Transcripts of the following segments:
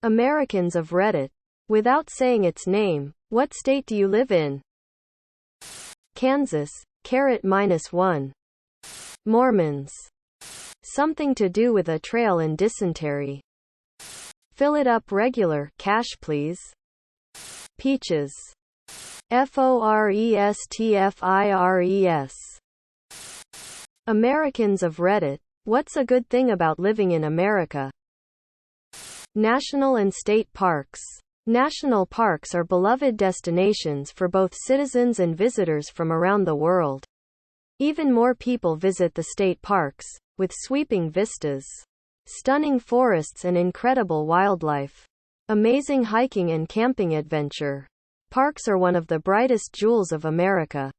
Americans of Reddit. Without saying its name, what state do you live in? Kansas. -1. Mormons. Something to do with a trail and dysentery. Fill it up regular, cash please. Peaches. FORESTFIRES. Americans of Reddit. What's a good thing about living in America? National and state parks. National parks are beloved destinations for both citizens and visitors from around the world. Even more people visit the state parks, with sweeping vistas, stunning forests and incredible wildlife. Amazing hiking and camping adventure. Parks are one of the brightest jewels of America.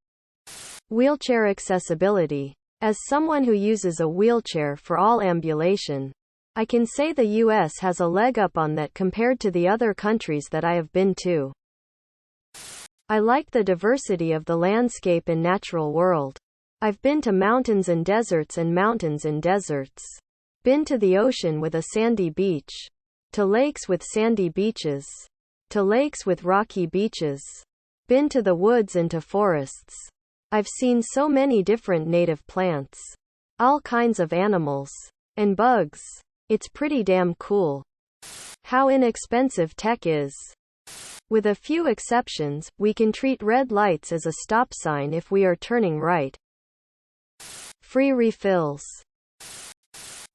Wheelchair accessibility. As someone who uses a wheelchair for all ambulation, I can say the US has a leg up on that compared to the other countries that I have been to. I like the diversity of the landscape and natural world. I've been to mountains and deserts and mountains and deserts. Been to the ocean with a sandy beach. To lakes with sandy beaches. To lakes with rocky beaches. Been to the woods and to forests. I've seen so many different native plants. All kinds of animals. And bugs. It's pretty damn cool. How inexpensive tech is. With a few exceptions, we can treat red lights as a stop sign if we are turning right. Free refills.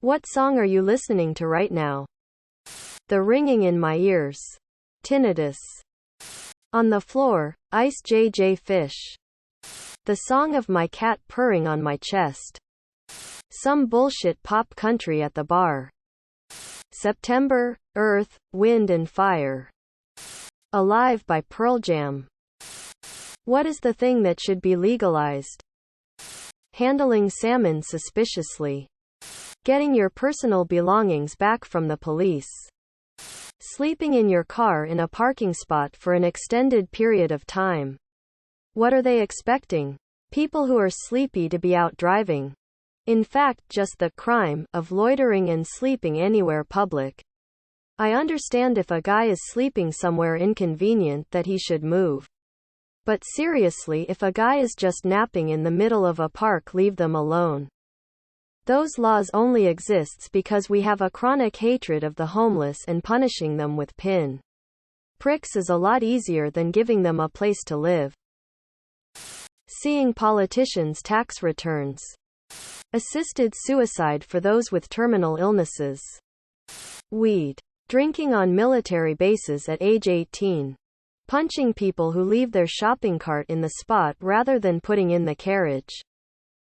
What song are you listening to right now? The ringing in my ears. Tinnitus. On the floor, Ice JJ Fish. The song of my cat purring on my chest. Some bullshit pop country at the bar. September, Earth, Wind and Fire. Alive by Pearl Jam. What is the thing that should be legalized? Handling salmon suspiciously. Getting your personal belongings back from the police. Sleeping in your car in a parking spot for an extended period of time. What are they expecting? People who are sleepy to be out driving. In fact, just the crime of loitering and sleeping anywhere public. I understand if a guy is sleeping somewhere inconvenient that he should move. But seriously, if a guy is just napping in the middle of a park, leave them alone. Those laws only exists because we have a chronic hatred of the homeless, and punishing them with pin pricks is a lot easier than giving them a place to live. Seeing politicians' tax returns. Assisted suicide for those with terminal illnesses. Weed. Drinking on military bases at age 18. Punching people who leave their shopping cart in the spot rather than putting in the carriage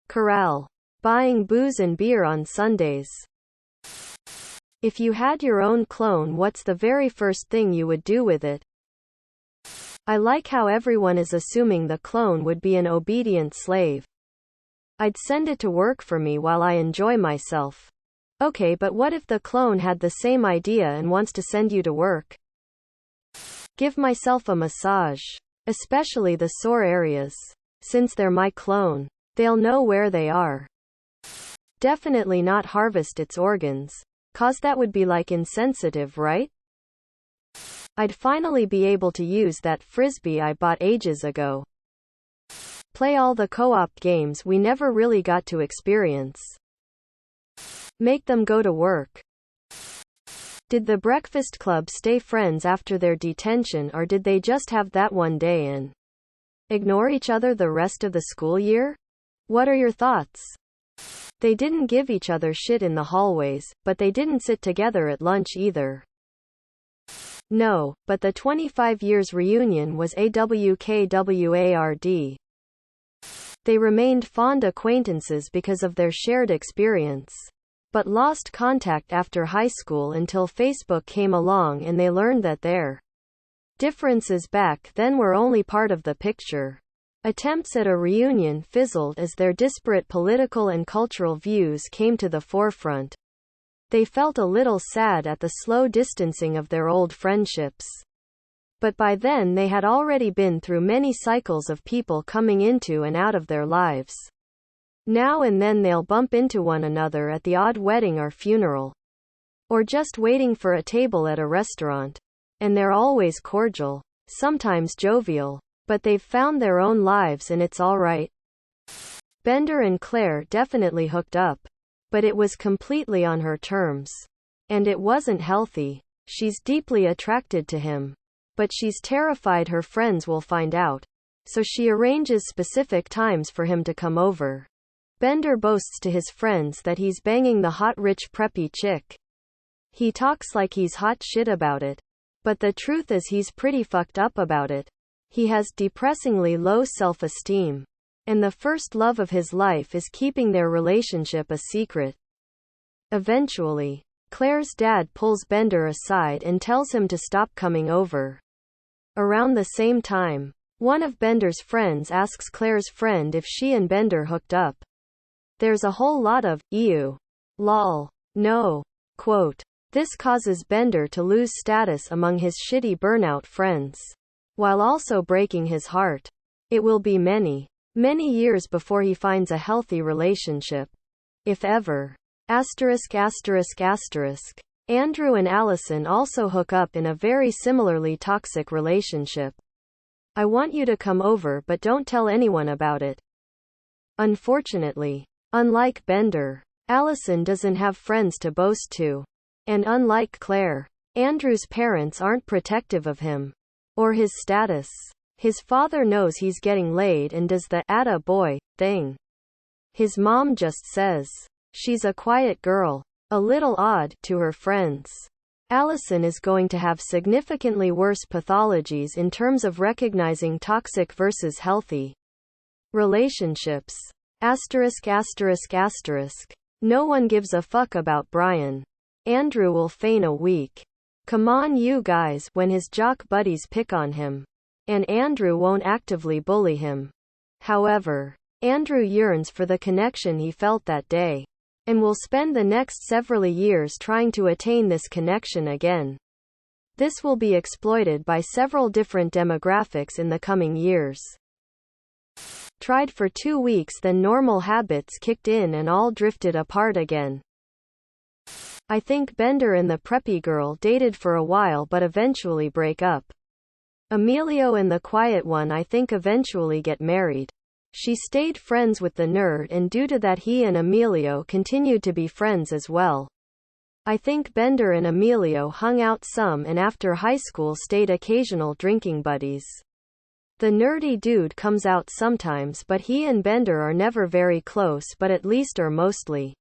corral. Buying booze and beer on Sundays. If you had your own clone, what's the very first thing you would do with it? I like how everyone is assuming the clone would be an obedient slave. I'd send it to work for me while I enjoy myself. Okay, but what if the clone had the same idea and wants to send you to work? Give myself a massage. Especially the sore areas. Since they're my clone, they'll know where they are. Definitely not harvest its organs. 'Cause that would be like insensitive, right? I'd finally be able to use that frisbee I bought ages ago. Play all the co-op games we never really got to experience. Make them go to work. Did the Breakfast Club stay friends after their detention, or did they just have that one day and ignore each other the rest of the school year? What are your thoughts? They didn't give each other shit in the hallways, but they didn't sit together at lunch either. No, but the 25 years reunion was AWKWARD. They remained fond acquaintances because of their shared experience, but lost contact after high school until Facebook came along and they learned that their differences back then were only part of the picture. Attempts at a reunion fizzled as their disparate political and cultural views came to the forefront. They felt a little sad at the slow distancing of their old friendships. But by then they had already been through many cycles of people coming into and out of their lives. Now and then they'll bump into one another at the odd wedding or funeral. or just waiting for a table at a restaurant. And they're always cordial, sometimes jovial, but they've found their own lives and it's alright. Bender and Claire definitely hooked up, but it was completely on her terms. And it wasn't healthy. She's deeply attracted to him, but she's terrified her friends will find out. So she arranges specific times for him to come over. Bender boasts to his friends that he's banging the hot rich preppy chick. He talks like he's hot shit about it. But the truth is he's pretty fucked up about it. He has depressingly low self-esteem. And the first love of his life is keeping their relationship a secret. Eventually, Claire's dad pulls Bender aside and tells him to stop coming over. Around the same time, one of Bender's friends asks Claire's friend if she and Bender hooked up. There's a whole lot of, ew. Lol. No. Quote. This causes Bender to lose status among his shitty burnout friends, while also breaking his heart. It will be many years before he finds a healthy relationship. If ever. Andrew and Allison also hook up in a very similarly toxic relationship. I want you to come over but don't tell anyone about it. Unfortunately, unlike Bender, Allison doesn't have friends to boast to. And unlike Claire, Andrew's parents aren't protective of him or his status. His father knows he's getting laid and does the "atta boy" thing. His mom just says, she's a quiet girl, a little odd, to her friends. Allison is going to have significantly worse pathologies in terms of recognizing toxic versus healthy relationships. No one gives a fuck about Brian. Andrew will feign a weak "come on you guys" when his jock buddies pick on him. And Andrew won't actively bully him. However, Andrew yearns for the connection he felt that day, and will spend the next several years trying to attain this connection again. This will be exploited by several different demographics in the coming years. Tried for 2 weeks, then normal habits kicked in and all drifted apart again. I think Bender and the preppy girl dated for a while but eventually break up. Emilio and the quiet one I think eventually get married. She stayed friends with the nerd and due to that he and Emilio continued to be friends as well. I think Bender and Emilio hung out some and after high school stayed occasional drinking buddies. The nerdy dude comes out sometimes but he and Bender are never very close but at least are mostly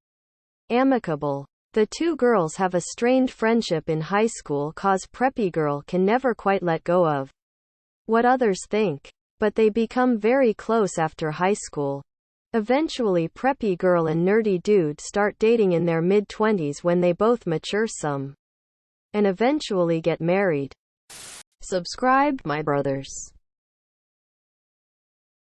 amicable. The two girls have a strained friendship in high school cause preppy girl can never quite let go of what others think. But they become very close after high school. Eventually preppy girl and nerdy dude start dating in their mid-20s when they both mature some. And eventually get married. Subscribe, my brothers.